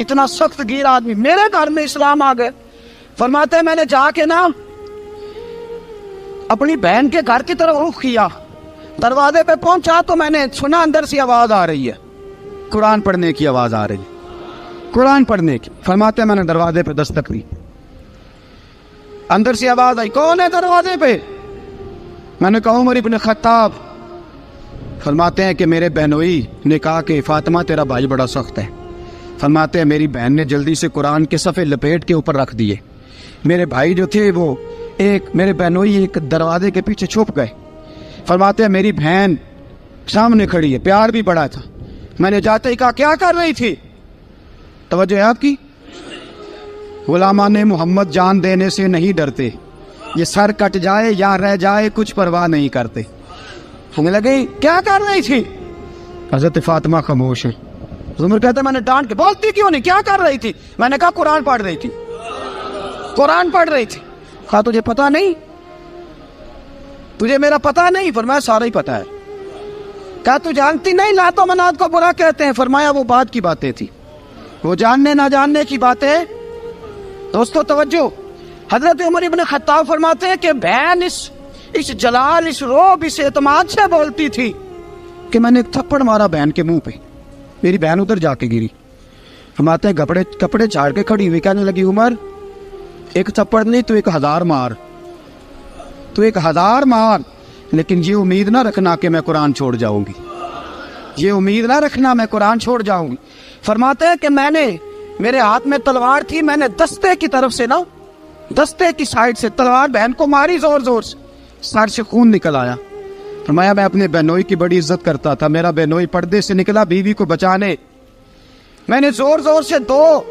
اتنا سخت گیر آدمی، میرے گھر میں اسلام آ گئے. فرماتے ہیں میں نے جا کے نا اپنی بہن کے گھر کی طرف رخ کیا، دروازے پہ پہنچا تو میں نے سنا اندر سے آواز آ رہی ہے، قرآن پڑھنے کی آواز آ رہی ہے، قرآن پڑھنے کی. فرماتے ہیں میں نے دروازے پہ دستک دی، اندر سے آواز آئی، کون ہے دروازے پہ؟ میں نے کہا عمر ابن خطاب. فرماتے ہیں کہ میرے بہنوئی نے کہا کہ فاطمہ تیرا بھائی بڑا سخت ہے. فرماتے ہیں میری بہن نے جلدی سے قرآن کے صفحے لپیٹ کے اوپر رکھ دیے. میرے بھائی جو تھے وہ میرے بہنوئی ایک دروازے کے پیچھے چھپ گئے. فرماتے ہیں میری بہن سامنے کھڑی ہے، پیار بھی بڑا تھا. میں نے جاتے ہی کہا کیا کر رہی تھی؟ توجہ ہے آپ کی؟ غلامان محمد جان دینے سے نہیں ڈرتے، یہ سر کٹ جائے یا رہ جائے کچھ پرواہ نہیں کرتے. ہمیں لگے کیا کر رہی تھی؟ حضرت فاطمہ خاموش ہے. عمر کہتا ہے میں نے ڈانٹ کے، بولتی کیوں نہیں، کیا کر رہی تھی؟ میں نے کہا قرآن پڑھ رہی تھی، قرآن پڑھ رہی تھی. کہا تجھے پتا نہیں، تجھے میرا پتا نہیں؟ فرمایا سارا ہی پتا ہے. کہا تو جانتی نہیں لات و منات کو برا کہتے ہیں؟ فرمایا وہ بات کی باتیں تھی، وہ جاننے نہ جاننے کی باتیں. دوستو توجہ، حضرت عمر ابن خطاب فرماتے ہیں کہ بہن اس جلال، اس روب، اس اعتماد سے بولتی تھی کہ میں نے ایک تھپڑ مارا بہن کے منہ پہ، میری بہن ادھر جا کے گری. فرماتے ہیں کپڑے جھاڑ کے کھڑی ہوئی کہنے لگی عمر ایک تھپڑ نہیں تو 1000 مار، تو 1000 مار، لیکن یہ امید نہ رکھنا کہ میں قرآن چھوڑ جاؤں گی، یہ امید نہ رکھنا میں قرآن چھوڑ جاؤں گی. فرماتے ہیں کہ میرے ہاتھ میں تلوار تھی، میں نے دستے کی طرف سے نا، دستے کی سائڈ سے تلوار بہن کو ماری زور زور سے، سر سے خون نکل آیا. فرمایا میں اپنے بہنوئی کی بڑی عزت کرتا تھا، میرا بہنوئی پردے سے نکلا بیوی کو بچانے، میں نے زور زور سے 2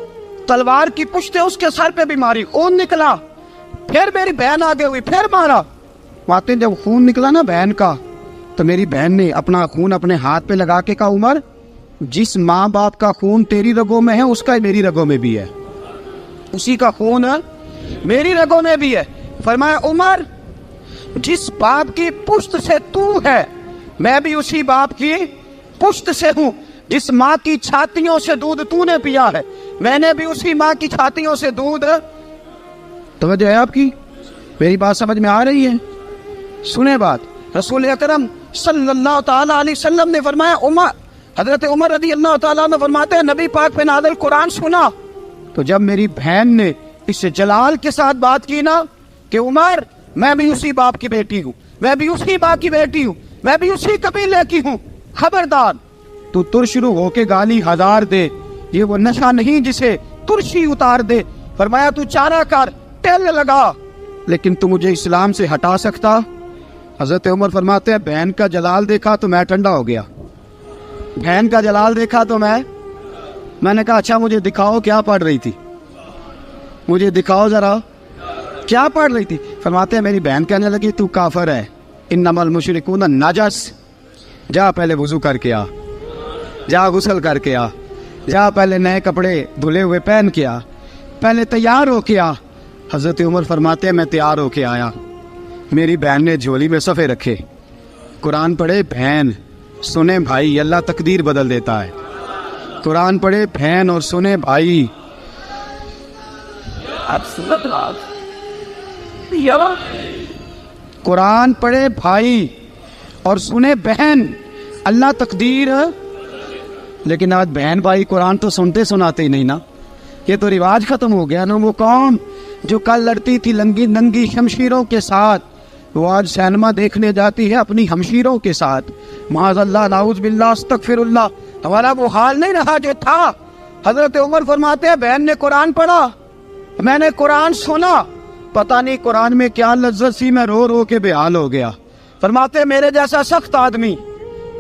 تلوار کی پشتیں اس کے سر پہ بھی ماری، خون نکلا. پھر میری بہن آگے ہوئی، پھر مارا. ماتے جب خون نکلا نا بہن کا تو میری بہن نے اپنا خون اپنے ہاتھ پہ لگا کے کہا عمر جس ماں باپ کا خون تیری رگوں میں ہے اس کا میری رگوں میں بھی ہے، اسی کا خون میری رگوں میں بھی ہے. فرمایا عمر جس باپ کی پشت سے تو ہے میں بھی اسی باپ کی پشت سے ہوں، جس ماں کی چھاتیوں سے دودھ تو نے پیا ہے میں نے بھی اسی ماں کی چھاتیوں سے دودھ. توجہ ہے آپ کی؟ میری بات سمجھ میں آ رہی ہے؟ سنیں بات، رسول اکرم صلی اللہ تعالی علیہ وسلم نے فرمایا، حضرت عمر رضی اللہ تعالیٰ نے فرماتے ہیں نبی پاک پہ نازل قرآن سنا تو جب میری بہن نے اس جلال کے ساتھ بات کی نا کہ عمر میں بھی اسی باپ کی بیٹی ہوں، میں بھی اسی باپ کی بیٹی ہوں، میں بھی اسی قبیلے کی ہوں، خبردار تو ترشرو ہو کے گالی 1000 دے، یہ وہ نشہ نہیں جسے ترشی اتار دے. فرمایا تو چارہ کر، ٹیل لگا، لیکن تو مجھے اسلام سے ہٹا سکتا؟ حضرت عمر فرماتے ہیں بہن کا جلال دیکھا تو میں ٹھنڈا ہو گیا، بہن کا جلال دیکھا تو میں نے کہا اچھا مجھے دکھاؤ کیا پڑھ رہی تھی، مجھے دکھاؤ ذرا کیا پڑھ رہی تھی. فرماتے ہیں میری بہن کہنے لگی تو کافر ہے، انما المشرکون نجس، جا پہلے وضو کر کے آ، جا غسل کر کے آ، جا پہلے نئے کپڑے دھلے ہوئے پہن کے آ، پہلے تیار ہو کے آ. حضرت عمر فرماتے ہیں میں تیار ہو کے آیا، میری بہن نے جھولی میں صفحے رکھے، قرآن پڑھے بہن، سنے بھائی، اللہ تقدیر بدل دیتا ہے. قرآن پڑھے بہن اور سنے بھائی. قرآن پڑھے بھائی اور سنے بہن، اللہ تقدیر. لیکن آج بہن بھائی قرآن تو سنتے سناتے ہی نہیں نا، یہ تو رواج ختم ہو گیا نا. وہ قوم جو کل لڑتی تھی ننگی شمشیروں کے ساتھ وہ آج سینما دیکھنے جاتی ہے اپنی ہمشیروں کے ساتھ. معاذ اللہ، نعوذ باللہ، استغفر اللہ. ہمارا وہ حال نہیں رہا جو تھا. حضرت عمر فرماتے ہیں بہن نے قرآن پڑھا، میں نے قرآن سنا، پتہ نہیں قرآن میں کیا لذت سی، میں رو رو کے بے حال ہو گیا. فرماتے ہیں میرے جیسا سخت آدمی،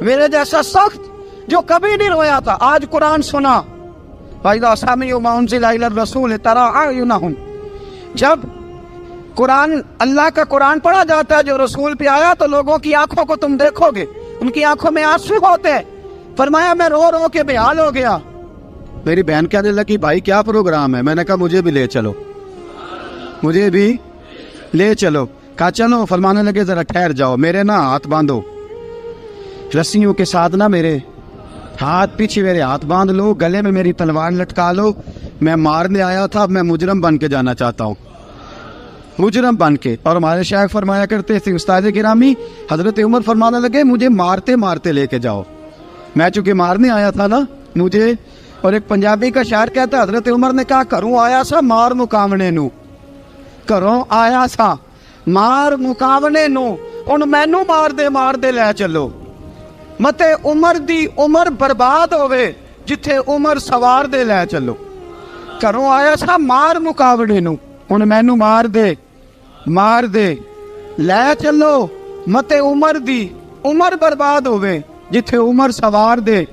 میرے جیسا سخت جو کبھی نہیں رویا تھا، آج قرآن سنا. فَإِذَا سَمِعُوا مَا أُنزِلَ إِلَى الرَّسُولِ تَرَىٰ أَعْيُنَهُمْ، جب قرآن، اللہ کا قرآن پڑھا جاتا ہے جو رسول پہ آیا تو لوگوں کی آنکھوں کو تم دیکھو گے، ان کی آنکھوں میں آنسو ہوتے ہیں. فرمایا میں رو رو کے بے حال ہو گیا. میری بہن کہنے لگی بھائی کیا پروگرام ہے؟ میں نے کہا مجھے بھی لے چلو، مجھے بھی لے چلو. کہا چلو. فرمانے لگے ذرا ٹھہر جاؤ، میرے نا ہاتھ باندھو رسیوں کے ساتھ نا، میرے ہاتھ پیچھے میرے ہاتھ باندھ لو, گلے میں میری تلوار لٹکا لو, میں مارنے آیا تھا, میں مجرم بن کے جانا چاہتا ہوں, مجرم بن کے. اور ہمارے شیخ فرمایا کرتے تھے, استاد گرامی حضرت عمر فرمانے لگے مجھے مارتے مارتے لے کے جاؤ, میں چونکہ مارنے آیا تھا نا مجھے. اور ایک پنجابی کا شاعر کہتا ہے حضرت عمر نے کہا کروں آیا سا مار مکاونے نو, کروں آیا سا مار مکاونے نو, ان مینو مار دے لے چلو, متے عمر دی عمر برباد ہوئے جتھے عمر سوار دے لے چلو. کروں آیا سا مار مکاونے نو, ان مینو مار دے لے چلو, متے عمر دی عمر برباد ہوئے جتھے عمر سوار دے,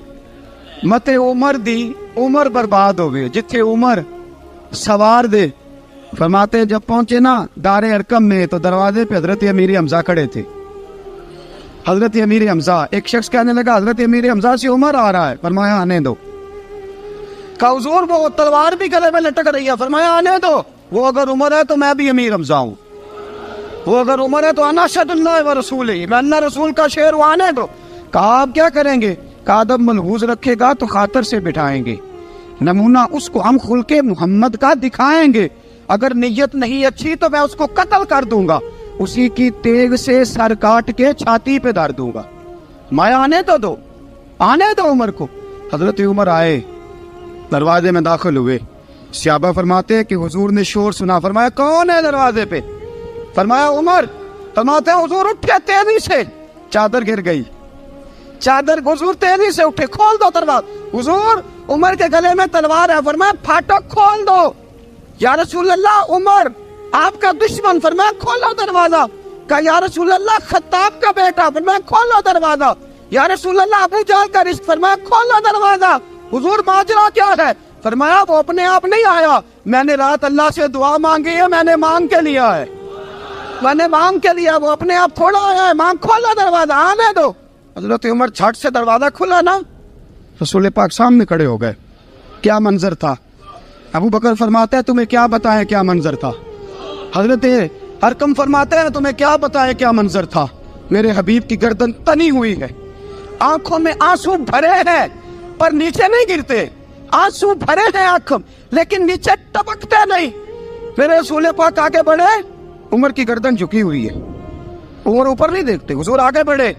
متے عمر دی عمر برباد ہوئے جتھے عمر سوار دے. فرماتے جب پہنچے نا دار ارقم میں تو دروازے پہ حضرت امیر حمزہ کھڑے تھے. حضرت امیر حمزہ, ایک شخص کہنے لگا حضرت امیر حمزہ سے عمر آ رہا ہے, فرمایا آنے دو. کہا حضور وہ تلوار بھی گلے میں لٹک رہی ہے, فرمایا آنے دو. وہ اگر عمر ہے تو میں بھی امیر حمزہ ہوں, وہ اگر عمر ہے تو انا اشہد اللہ و رسولہ, میں اللہ رسول کا شعر ہوں, آنے دو. کہا آپ کیا کریں گے؟ کہا ادب ملحوظ رکھے گا تو خاطر سے بٹھائیں گے, نمونہ اس کو ہم خلق محمد کا دکھائیں گے, اگر نیت نہیں اچھی تو میں اس کو قتل کر دوں گا, اسی کی تیغ سے سر کاٹ کے چھاتی پہ دھر دوں گا. میں آنے تو دو, آنے دو عمر کو. حضرت عمر آئے, دروازے میں داخل ہوئے. صحابہ فرماتے ہیں کہ حضور نے شور سنا, فرمایا کون ہے دروازے پہ؟ فرمایا عمر. فرماتے ہیں حضور اٹھے تیزی سے, چادر گر گئی, چادر. حضور تیزی سے اٹھے, کھول دو دروازہ. حضور عمر کے گلے میں تلوار ہے, فرمایا پھاٹک کھول دو. یا رسول اللہ عمر آپ کا دشمن, فرمایا کھولو دروازہ. کہا یا رسول اللہ خطاب کا بیٹا, فرمایا کھولو دروازہ. یا رسول اللہ ابو جہل کا رشت, فرمایا کھولو دروازہ. حضور ماجرا کیا ہے؟ فرمایا وہ اپنے آپ نہیں آیا, میں نے رات اللہ سے دعا مانگی ہے, میں نے مانگ کے لیا ہے, میں نے مانگ کے لیا, وہ اپنے آپ تھوڑا آیا ہے. مانگ, کھولو دروازہ, آنے دو. حضرت عمر جھٹ سے دروازہ کھلا نا, رسول پاک سامنے کھڑے ہو گئے. کیا منظر تھا؟ ابو بکر فرماتے ہیں تمہیں کیا بتائیں کیا منظر تھا. حضرت ارقم فرماتے ہیں تمہیں کیا بتائیں کیا منظر تھا. میرے حبیب کی گردن تنی ہوئی ہے, آنکھوں میں آنسو بھرے ہیں پر نیچے نہیں گرتے, آنسو بھرے ہیں آنکھوں لیکن نیچے ٹپکتے نہیں. میرے رسول پاک آگے بڑھے, عمر کی گردن جھکی ہوئی ہے, عمر اوپر نہیں دیکھتے. حضور آگے بڑھے,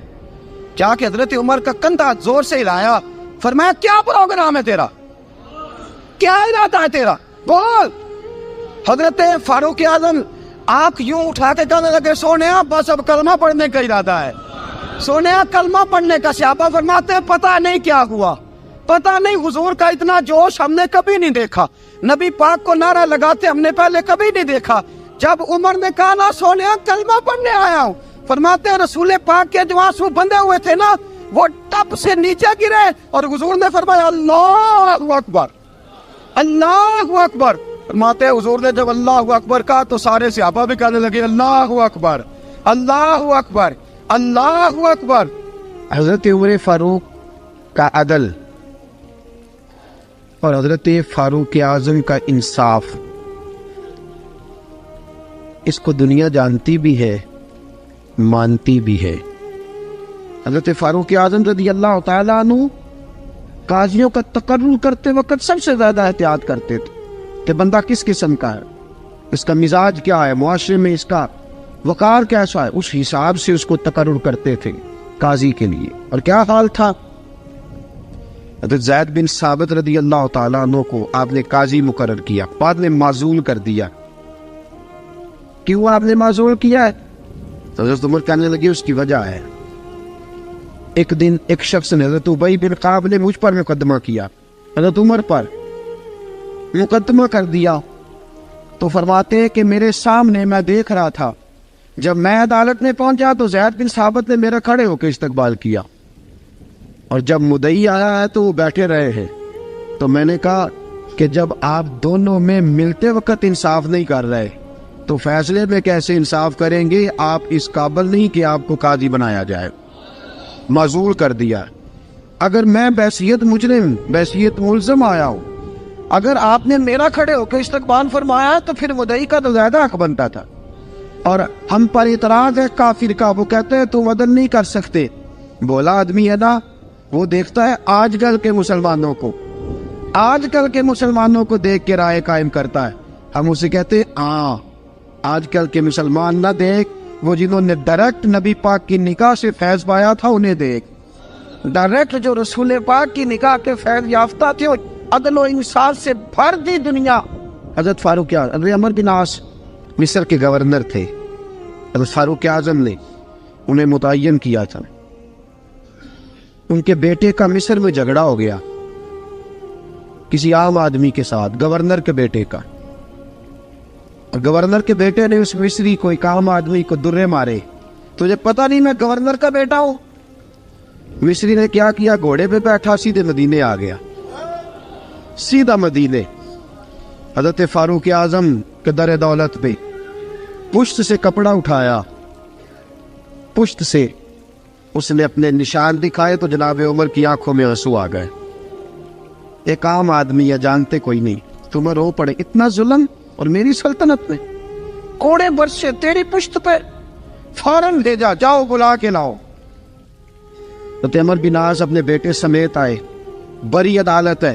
جا کے حضرت عمر کا کندھا زور سے ہلایا, فرمایا کیا پروگرام ہے تیرا, کیا ارادہ ہے تیرا, بول. حضرت فاروق اعظم آنکھ یوں اٹھا کے کہنے لگے سونیا بس اب کلمہ پڑھنے کا ارادہ ہے, سونیا کلمہ پڑھنے کا. صحابہ فرماتے ہیں پتہ نہیں کیا ہوا, پتہ نہیں, حضور کا اتنا جوش ہم نے کبھی نہیں دیکھا, نبی پاک کو نعرہ لگاتے ہم نے پہلے کبھی نہیں دیکھا. جب عمر نے کہا نا سونیا کلمہ پڑھنے آیا ہوں, فرماتے ہیں رسول پاک کے جو آنسو بندے ہوئے تھے نا وہ ٹپ سے نیچے گرے, اور حضور نے فرمایا اللہ اکبر, اللہ اکبر. فرماتے ہیں حضور نے جب اللہ اکبر کہا تو سارے صحابہ بھی کہنے لگے اللہ اکبر, اللہ اکبر, اللہ اکبر. حضرت عمر فاروق کا عدل اور حضرت فاروق اعظم کا انصاف, اس کو دنیا جانتی بھی ہے, مانتی بھی ہے. حضرت فاروق اعظم رضی اللہ تعالیٰ عنہ قاضیوں کا تقرر کرتے وقت سب سے زیادہ احتیاط کرتے تھے کہ بندہ کس قسم کا ہے, اس کا مزاج کیا ہے, معاشرے میں اس کا وقار کیسا ہے, اس حساب سے اس کو تقرر کرتے تھے قاضی کے لیے. اور کیا حال تھا, حضرت زید بن ثابت رضی اللہ تعالیٰ عنہ کو آپ نے قاضی مقرر کیا, بعد میں معزول کر دیا. کیوں آپ نے معزول کیا ہے؟ تو حضرت عمر کہنے لگے اس کی وجہ ہے, ایک دن ایک شخص نے, حضرت ابی بن کعب نے مجھ پر مقدمہ کیا, حضرت عمر پر مقدمہ کر دیا. تو فرماتے ہیں کہ میرے سامنے میں دیکھ رہا تھا, جب میں عدالت میں پہنچا تو زید بن ثابت نے میرا کھڑے ہو کے استقبال کیا, اور جب مدعی آیا ہے تو وہ بیٹھے رہے ہیں. تو میں نے کہا کہ جب آپ دونوں میں ملتے وقت انصاف نہیں کر رہے تو فیصلے میں کیسے انصاف کریں گے, آپ اس قابل نہیں کہ آپ کو قاضی بنایا جائے. معزول کر دیا. اگر میں بحیثیت مجرم, بحیثیت ملزم آیا ہوں, اگر آپ نے میرا کھڑے ہو کے استقبال فرمایا تو پھر مدعی کا تو زیادہ حق بنتا تھا. اور ہم پر اعتراض ہے کافر کا, وہ کہتے ہیں تم عدل نہیں کر سکتے. بولا آدمی ہے نا, وہ دیکھتا ہے آج کل کے مسلمانوں کو، آج کل کے مسلمانوں کو دیکھ کے رائے قائم کرتا ہے. ہم اسے کہتے ہیں ہاں آج کل کے مسلمان نہ دیکھ، وہ جنہوں نے ڈائریکٹ نبی پاک کی نکاح سے فیض پایا تھا انہیں دیکھ. ڈائریکٹ جو رسول پاک کی نکاح کے فیض یافتہ تھے، عدل و انصاف سے بھر دی دنیا. حضرت فاروق اعظم عمر بن عاص مصر کے گورنر تھے. حضرت فاروق اعظم نے انہیں متعین کیا تھا. ان کے بیٹے کا مصر میں جھگڑا ہو گیا کسی عام آدمی کے ساتھ، گورنر کے بیٹے کا. اور گورنر کے بیٹے نے اس مصری کو، ایک عام آدمی کو درے مارے. تجھے پتہ نہیں میں گورنر کا بیٹا ہوں؟ مصری نے کیا کیا، گھوڑے پہ بیٹھا سیدھے مدینے آ گیا، سیدھا مدینے. حضرت فاروق اعظم کے در دولت پہ پشت سے کپڑا اٹھایا، پشت سے اس نے اپنے نشان دکھائے تو جناب عمر کی آنکھوں میں آنسو آ گئے. ایک عام آدمی ہے، جانتے کوئی نہیں، تمہیں رو پڑے اتنا ظلم اور میری سلطنت میں. کوڑے برسے تیری پشت پہ، فوراً لے جا، جاؤ بلا کے لاؤ. حضرت عمر بن عاص اپنے بیٹے سمیت آئے، بڑی عدالت ہے.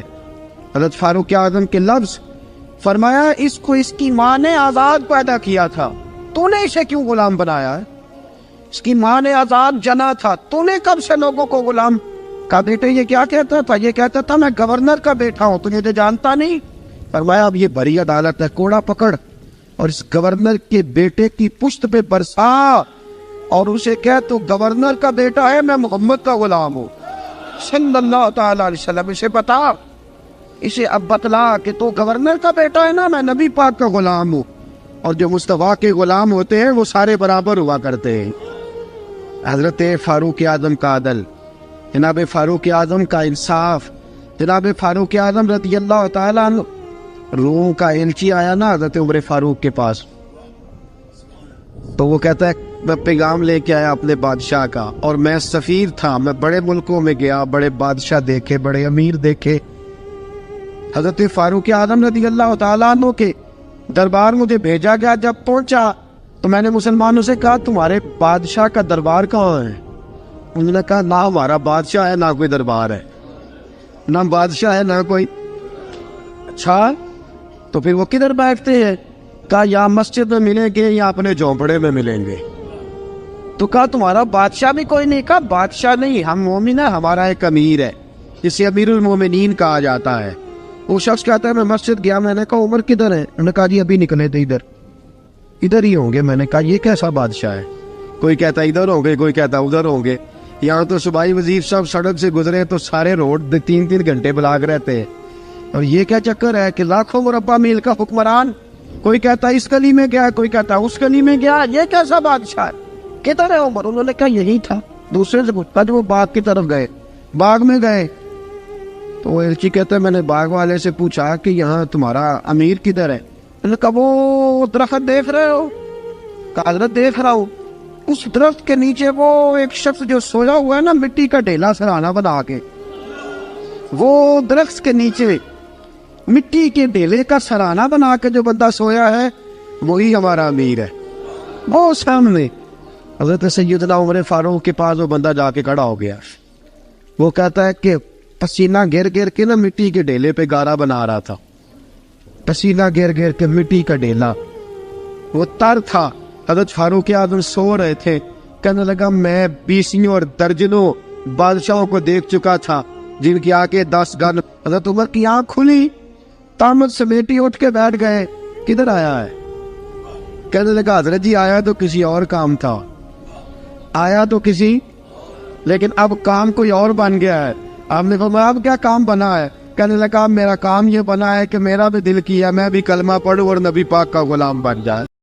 حضرت فاروق اعظم کے لفظ، فرمایا اس کو اس کی ماں نے آزاد پیدا کیا تھا، تو نے اسے کیوں غلام بنایا ہے؟ اس کی ماں نے آزاد جنا تھا، تو نے کب سے لوگوں کو غلام کا؟ بیٹے یہ کیا کہتا تھا؟ یہ کہتا تھا میں گورنر کا بیٹا ہوں، تجھے تو جانتا نہیں. فرمایا اب یہ بڑی عدالت ہے، کوڑا پکڑ اور اس گورنر کے بیٹے کی پشت پہ برسا اور اسے کہہ تو گورنر کا بیٹا ہے، میں محمد کا غلام ہوں صلی اللہ تعالی علیہ وسلم. اسے بتا، اسے اب بتلا کہ تو گورنر کا بیٹا ہے نا، میں نبی پاک کا غلام ہوں. اور جو مصطفیٰ کے غلام ہوتے ہیں وہ سارے برابر ہوا کرتے ہیں. حضرت فاروق اعظم کا عدل، جناب فاروق اعظم کا انصاف. جناب فاروق اعظم رضی اللہ تعالیٰ عنہ، روم کا ایلچی آیا نا حضرت عمر فاروق کے پاس، تو وہ کہتا ہے میں پیغام لے کے آیا اپنے بادشاہ کا، اور میں سفیر تھا، میں بڑے ملکوں میں گیا، بڑے بادشاہ دیکھے، بڑے امیر دیکھے. حضرت فاروق اعظم رضی اللہ تعالیٰ عنہ کے دربار مجھے بھیجا گیا. جب پہنچا تو میں نے مسلمانوں سے کہا تمہارے بادشاہ کا دربار کہاں ہے؟ انہوں نے کہا نہ ہمارا بادشاہ ہے نہ کوئی دربار ہے، نہ بادشاہ ہے نہ کوئی. اچھا تو پھر وہ کدھر بیٹھتے ہیں؟ کہا یا مسجد میں ملیں گے یا اپنے جھونپڑے میں ملیں گے. تو کہا تمہارا بادشاہ بھی کوئی نہیں؟ کہا بادشاہ نہیں، ہم مومن ہیں، ہمارا ایک امیر ہے جسے امیر المومنین کہا جاتا ہے. وہ شخص کہتا ہے میں مسجد گیا، میں نے کہا عمر کدھر ہے؟ انہوں نے کہا جی ابھی نکلے تھے، ادھر ہی ہوں گے. میں نے کہا یہ کیسا بادشاہ ہے؟ کوئی کہتا ادھر ہوں گے، کوئی کہتا ادھر ہوں گے. یہاں تو صوبائی وزیر صاحب سڑک سے گزرے تو سارے روڈ 3 گھنٹے بلاک رہتے ہیں، اور یہ کیا چکر ہے کہ لاکھوں مربع میل کا حکمران، کوئی کہتا اس گلی میں گیا، کوئی کہتا اس گلی میں گیا، یہ کیسا بادشاہ ہے؟ کدھر ہے عمر؟ انہوں نے کہا یہی تھا. دوسرے سے پوچھتا جو وہ باغ کی طرف گئے، باغ میں گئے تو وہ ایلچی کہتا ہے میں نے باغ والے سے پوچھا کہ یہاں تمہارا امیر کدھر ہے؟ انہوں نے کہا وہ درخت دیکھ رہے ہو؟ کہا حضرت دیکھ رہا ہوں. اس درخت کے نیچے وہ ایک شخص جو سویا ہوا ہے نا، مٹی کا ڈھیلا سرہانہ بنا کے، وہ درخت کے نیچے مٹی کے ڈھیلے کا سرہانہ بنا کے جو بندہ سویا ہے وہی ہمارا امیر ہے. وہ سامنے حضرت سیدنا عمر فاروق کے پاس وہ بندہ جا کے کھڑا ہو گیا. وہ کہتا ہے کہ پسینہ گر گر کے نا مٹی کے ڈھیلے پہ گارا بنا رہا تھا، پسینہ گر گر کے مٹی کا ڈھیلا، وہ تر تھا. حضرت فاروق اعظم سو رہے تھے. کہنے لگا میں 20 اور درجنوں بادشاہوں کو دیکھ چکا تھا جن کی آنکھیں 10 گن. حضرت عمر کی آنکھ کھلی، تامت سمیٹی اٹھ کے بیٹھ گئے. کدھر آیا ہے؟ کہنے لگا حضرت جی آیا تو کسی اور کام تھا، آیا تو کسی، لیکن اب کام کوئی اور بن گیا ہے. آپ نے فرمایا اب کیا کام بنا ہے؟ کہنے لگا میرا کام یہ بنا ہے کہ میرا بھی دل کیا میں بھی کلمہ پڑھوں اور نبی پاک کا غلام بن جائے.